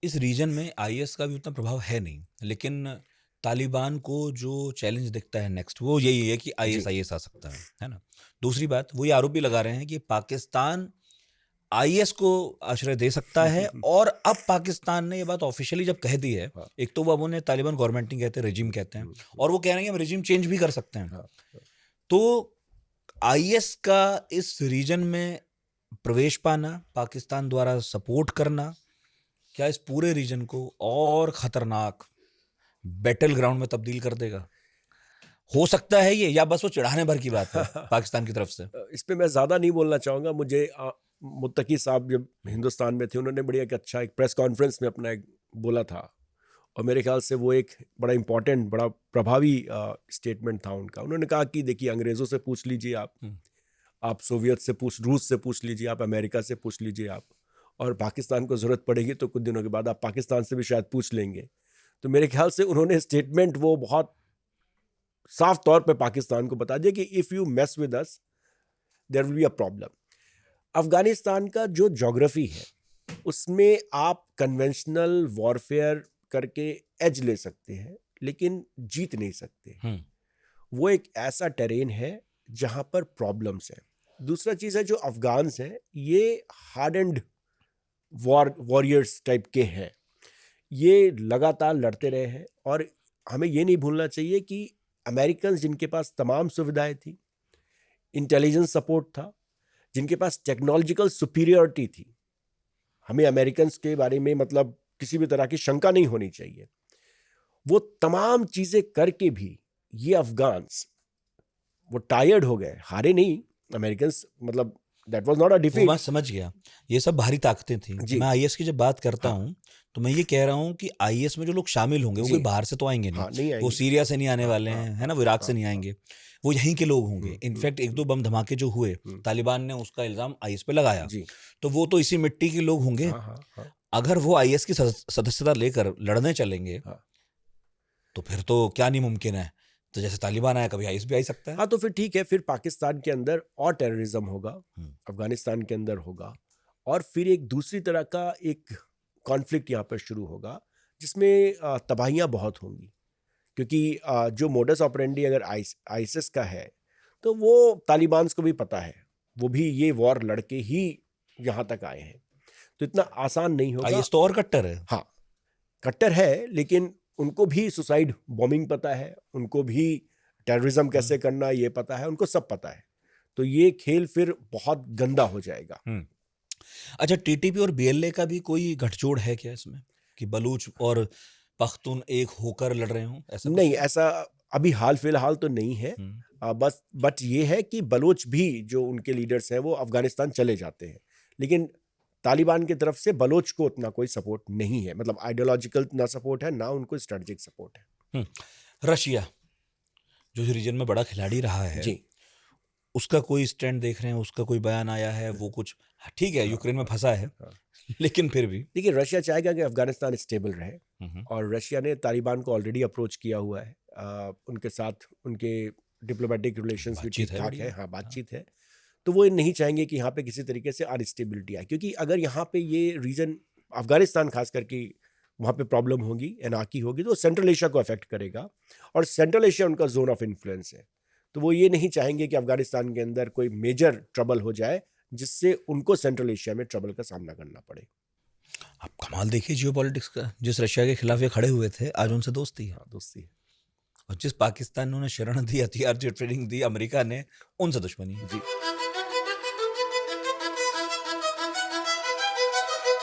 इस रीजन में आईएस का भी उतना प्रभाव है नहीं, लेकिन तालिबान को जो चैलेंज दिखता है नेक्स्ट वो यही है कि जी। आईएस आ सकता है ना? दूसरी बात वो ये आरोप भी लगा रहे हैं कि पाकिस्तान आईएस को आश्रय दे सकता है और अब पाकिस्तान ने ये बात ऑफिशियली जब कह दी है, हाँ। एक तो वो अब उन्हें तालिबान गवर्नमेंट नहीं कहते, रेजिम कहते हैं हुँ, हुँ। और वो कह रहे हैं कि हम रेजिम चेंज भी कर सकते हैं। हाँ, हाँ। तो आईएस का इस रीजन में प्रवेश पाना, पाकिस्तान द्वारा सपोर्ट करना, क्या इस पूरे रीजन को और खतरनाक बैटल ग्राउंड में तब्दील कर देगा? हो सकता है ये, या बस वो चिढ़ाने भर की बात है पाकिस्तान की तरफ से? इस पे मैं ज़्यादा नहीं बोलना चाहूँगा। मुझे मुत्तकी साहब जब हिंदुस्तान में थे, उन्होंने बड़ी एक अच्छा एक प्रेस कॉन्फ्रेंस में अपना एक बोला था और मेरे ख्याल से वो एक बड़ा इम्पोर्टेंट, बड़ा प्रभावी स्टेटमेंट था उनका। उन्होंने कहा कि देखिए, अंग्रेज़ों से पूछ लीजिए आप सोवियत से रूस से पूछ लीजिए, आप अमेरिका से पूछ लीजिए आप, और पाकिस्तान को ज़रूरत पड़ेगी तो कुछ दिनों के बाद आप पाकिस्तान से भी शायद पूछ लेंगे। तो मेरे ख्याल से उन्होंने स्टेटमेंट वो बहुत साफ तौर पे पाकिस्तान को बता दिया कि if you mess with us there will be a problem. Afghanistan का जो ज्योग्राफी है, उसमें आप कन्वेंशनल वॉरफेयर करके एज ले सकते हैं, लेकिन जीत नहीं सकते। हम्म। वो एक ऐसा टेरेन है जहां पर प्रॉब्लम्स हैं। दूसरा चीज़ है, जो अफगान्स हैं ये हार्ड एंड वॉरियर्स टाइप के हैं। ये लगातार लड़ते रहे हैं और हमें ये नहीं भूलना चाहिए कि अमेरिकन जिनके पास तमाम सुविधाएं थी, इंटेलिजेंस सपोर्ट था, जिनके पास टेक्नोलॉजिकल सुपीरियरिटी थी, हमें अमेरिकन के बारे में मतलब किसी भी तरह की शंका नहीं होनी चाहिए, वो तमाम चीज़ें करके भी ये अफगान्स वो टायर्ड हो गए, हारे नहीं अमेरिकन, मतलब दैट वाज नॉट अ वो मैं डिफीट। समझ गया, ये सब बाहरी ताकतें थी। जी। मैं आईएस की जब बात करता हाँ। हूँ तो मैं ये कह रहा हूँ कि आईएस में जो लोग शामिल होंगे वो जी। कोई बाहर से तो आएंगे नहीं। हाँ, नहीं वो आएंगे। सीरिया से नहीं आने हाँ, वाले हाँ, हैं, है हाँ, ना, वो इराक से हाँ, नहीं हाँ। आएंगे, वो यहीं के लोग होंगे। इनफैक्ट एक दो बम धमाके जो हुए, हम्म। तालिबान ने उसका इल्जाम आईएस पे लगाया, जी। तो वो तो इसी मिट्टी के लोग होंगे। हाँ, हाँ, हाँ, अगर वो आईएस की सदस्यता लेकर लड़ने चलेंगे हाँ। तो फिर तो क्या नहीं मुमकिन है? तो जैसे तालिबान आया, कभी आईएस भी आ ही सकता है। हाँ, तो फिर ठीक है, फिर पाकिस्तान के अंदर और टेररिज्म होगा, हम्म। अफगानिस्तान के अंदर होगा, और फिर एक दूसरी तरह का एक कॉन्फ्लिक्ट यहाँ पर शुरू होगा, जिसमें तबाहियाँ बहुत होंगी। क्योंकि जो मोडस ऑपरेंडी अगर आईसिस का है, तो वो तालिबान को भी पता है, वो भी ये वॉर लड़के ही यहाँ तक आए हैं, तो इतना आसान नहीं होगा। आईएस तो और कट्टर है। हाँ, कट्टर है, लेकिन उनको भी सुसाइड बॉम्बिंग पता है, उनको भी टेररिज्म कैसे करना ये पता है, उनको सब पता है। तो ये खेल फिर बहुत गंदा हो जाएगा। हम्म। अच्छा, टीटीपी और बीएलए का भी कोई गठजोड़ है क्या इसमें, कि बलूच और पख्तून एक होकर लड़ रहे हों, ऐसा कुछ नहीं, है? ऐसा अभी हाल फिलहाल तो नहीं है। हम्म। बस बट ये है कि बलोच भी जो उनके लीडर्स हैं वो अफगानिस्तान चले जाते हैं, लेकिन तालिबान की तरफ से बलोच को उतना कोई सपोर्ट नहीं है, मतलब आइडियोलॉजिकल ना सपोर्ट है, ना उनको स्ट्रेटजिक सपोर्ट है। रशिया जो इस रीजन में बड़ा खिलाड़ी रहा है, जी। उसका कोई स्टैंड देख रहे हैं, उसका कोई बयान आया है? वो कुछ, ठीक है, हाँ, यूक्रेन में हाँ, फंसा है हाँ। लेकिन फिर भी। देखिए, रशिया चाहेगा कि अफगानिस्तान स्टेबल रहे, हम्म। और रशिया ने तालिबान को ऑलरेडी अप्रोच किया हुआ है। उनके साथ उनके डिप्लोमेटिक रिलेशंस भी ठीक बातचीत है ठाक है। बढ़िया। हाँ, हाँ। बातचीत है। तो वो नहीं चाहेंगे कि यहाँ पे किसी तरीके से अनस्टेबिलिटी आए, क्योंकि अगर यहाँ पे ये रीजन अफगानिस्तान खास करके वहाँ पे प्रॉब्लम होगी, एनार्की होगी, तो सेंट्रल एशिया को अफेक्ट करेगा, और सेंट्रल एशिया उनका जोन ऑफ इन्फ्लुएंस है। तो वो ये नहीं चाहेंगे कि अफगानिस्तान के अंदर कोई मेजर ट्रबल हो जाए, जिससे उनको सेंट्रल एशिया में ट्रबल का सामना करना पड़े। आप कमाल देखिए जियो पॉलिटिक्स का, जिस रशिया के खिलाफ ये खड़े हुए थे आज उनसे दोस्ती है, हाँ, दोस्ती है। और जिस पाकिस्तान ने उन्हें शरण दी, हथियार जो ट्रेनिंग दी अमेरिका ने, उनसे दुश्मनी है। जी।